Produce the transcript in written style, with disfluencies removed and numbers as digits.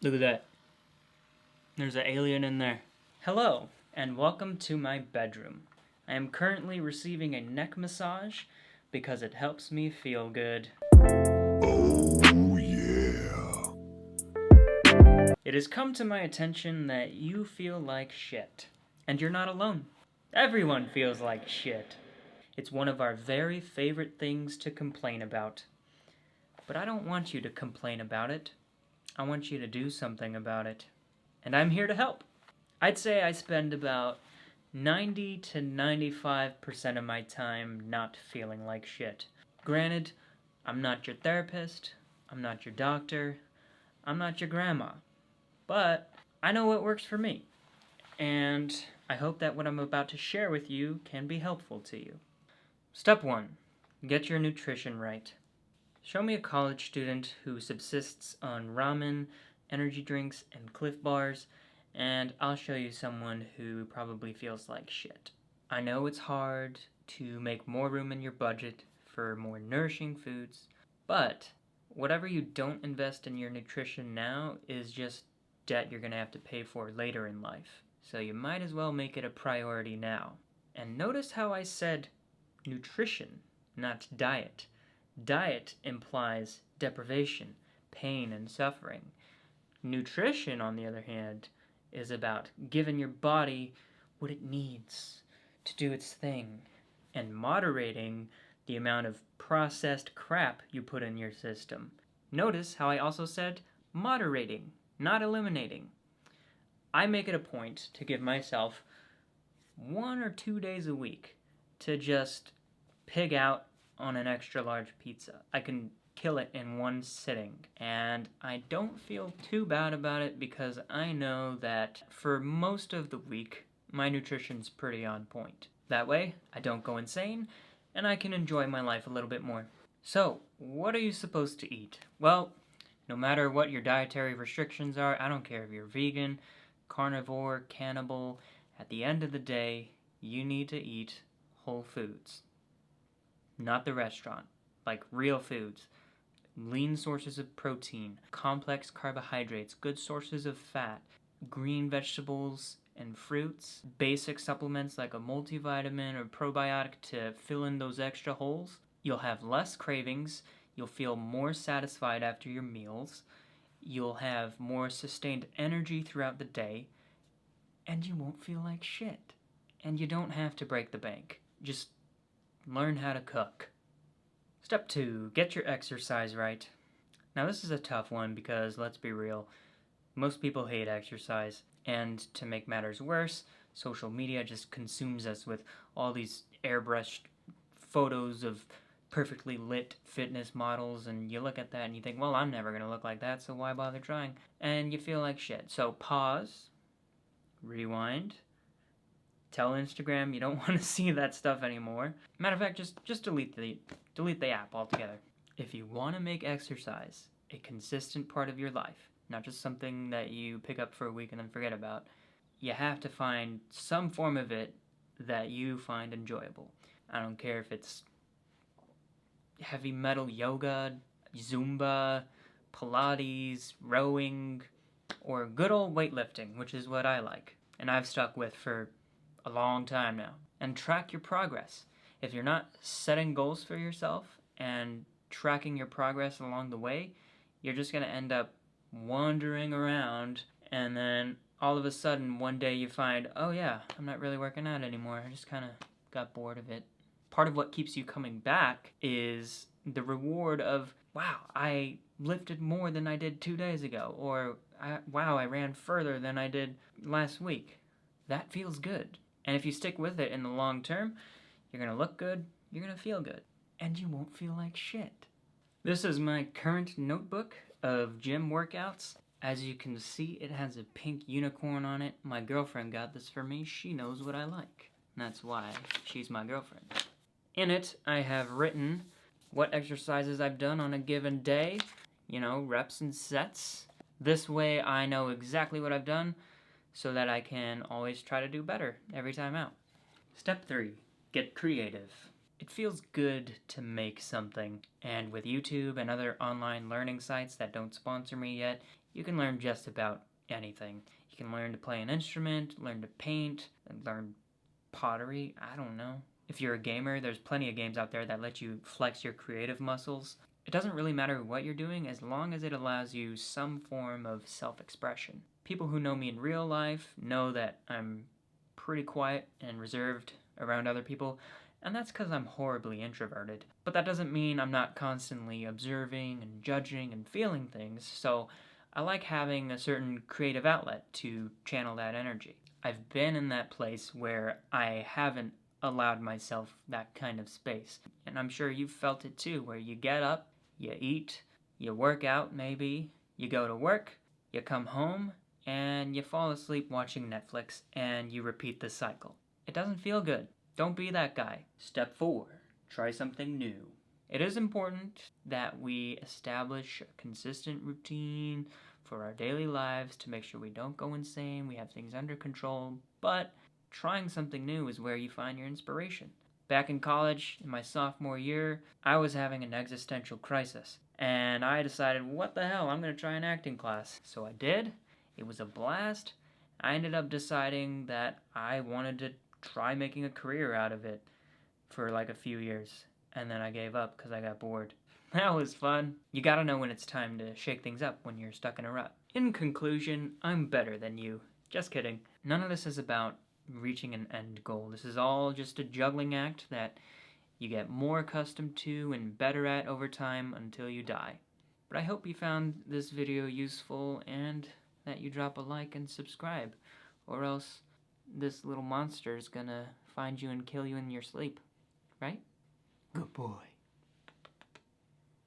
Look at that. There's an alien in there. Hello, and welcome to my bedroom. I am currently receiving a neck massage because it helps me feel good. Oh, yeah. It has come to my attention that you feel like shit. And you're not alone. Everyone feels like shit. It's one of our very favorite things to complain about. But I don't want you to complain about it. I want you to do something about it. And I'm here to help. I'd say I spend about 90 to 95% of my time not feeling like shit. Granted, I'm not your therapist, I'm not your doctor, I'm not your grandma. But I know what works for me. And I hope that what I'm about to share with you can be helpful to you. Step 1. Get your nutrition right. Show me a college student who subsists on ramen, energy drinks, and Cliff Bars, and I'll show you someone who probably feels like shit. I know it's hard to make more room in your budget for more nourishing foods, but whatever you don't invest in your nutrition now is just debt you're going to have to pay for later in life. So you might as well make it a priority now. And notice how I said nutrition, not diet. Diet implies deprivation, pain, and suffering. Nutrition, on the other hand, is about giving your body what it needs to do its thing and moderating the amount of processed crap you put in your system. Notice how I also said moderating, not eliminating. I make it a point to give myself 1 or 2 days a week to just pig out on an extra large pizza. I can kill it in one sitting, and I don't feel too bad about it because I know that for most of the week my nutrition's pretty on point. That way I don't go insane and I can enjoy my life a little bit more. So, what are you supposed to eat? Well, no matter what your dietary restrictions are, I don't care if you're vegan, carnivore, cannibal, at the end of the day, you need to eat whole foods. Not the restaurant, like real foods. Lean sources of protein, complex carbohydrates, good sources of fat, green vegetables and fruits, basic supplements like a multivitamin or probiotic to fill in those extra holes. You'll have less cravings, you'll feel more satisfied after your meals, you'll have more sustained energy throughout the day, and you won't feel like shit. And you don't have to break the bank. Just learn how to cook. Step 2. Get your exercise right. Now this is a tough one because, let's be real, most people hate exercise. And to make matters worse, social media just consumes us with all these airbrushed photos of perfectly lit fitness models, and you look at that and you think, well, I'm never going to look like that, so why bother trying? And you feel like shit. So pause, rewind, tell Instagram you don't want to see that stuff anymore. Matter of fact, just delete the app altogether. If you want to make exercise a consistent part of your life, not just something that you pick up for a week and then forget about, you have to find some form of it that you find enjoyable. I don't care if it's heavy metal yoga, Zumba, Pilates, rowing, or good old weightlifting, which is what I like, and I've stuck with for a long time now. And track your progress. If you're not setting goals for yourself and tracking your progress along the way, you're just going to end up wandering around, and then all of a sudden one day you find, oh yeah, I'm not really working out anymore. I just kind of got bored of it. Part of what keeps you coming back is the reward of, wow, I lifted more than I did 2 days ago, or wow, I ran further than I did last week. That feels good. And if you stick with it in the long term, you're going to look good, you're going to feel good, and you won't feel like shit. This is my current notebook of gym workouts. As you can see, it has a pink unicorn on it. My girlfriend got this for me. She knows what I like. And that's why she's my girlfriend. In it, I have written what exercises I've done on a given day, reps and sets. This way I know exactly what I've done so that I can always try to do better every time out. Step 3. Get creative. It feels good to make something, and with YouTube and other online learning sites that don't sponsor me yet, you can learn just about anything. You can learn to play an instrument, learn to paint, and learn pottery. I don't know. If you're a gamer, there's plenty of games out there that let you flex your creative muscles. It doesn't really matter what you're doing as long as it allows you some form of self-expression. People who know me in real life know that I'm pretty quiet and reserved around other people, and that's because I'm horribly introverted. But that doesn't mean I'm not constantly observing and judging and feeling things, so I like having a certain creative outlet to channel that energy. I've been in that place where I haven't allowed myself that kind of space, and I'm sure you've felt it too, where you get up, you eat, you work out maybe, you go to work, you come home, and you fall asleep watching Netflix, and you repeat the cycle. It doesn't feel good. Don't be that guy. Step 4. Try something new. It is important that we establish a consistent routine for our daily lives to make sure we don't go insane, we have things under control, but trying something new is where you find your inspiration. Back in college, in my sophomore year, I was having an existential crisis, and I decided, what the hell, I'm going to try an acting class. So I did. It was a blast. I ended up deciding that I wanted to try making a career out of it for like a few years, and then I gave up because I got bored. That was fun. You gotta know when it's time to shake things up when you're stuck in a rut. In conclusion, I'm better than you. Just kidding. None of this is about reaching an end goal. This is all just a juggling act that you get more accustomed to and better at over time until you die. But I hope you found this video useful and that you drop a like and subscribe, or else this little monster is gonna find you and kill you in your sleep. Right? Good boy.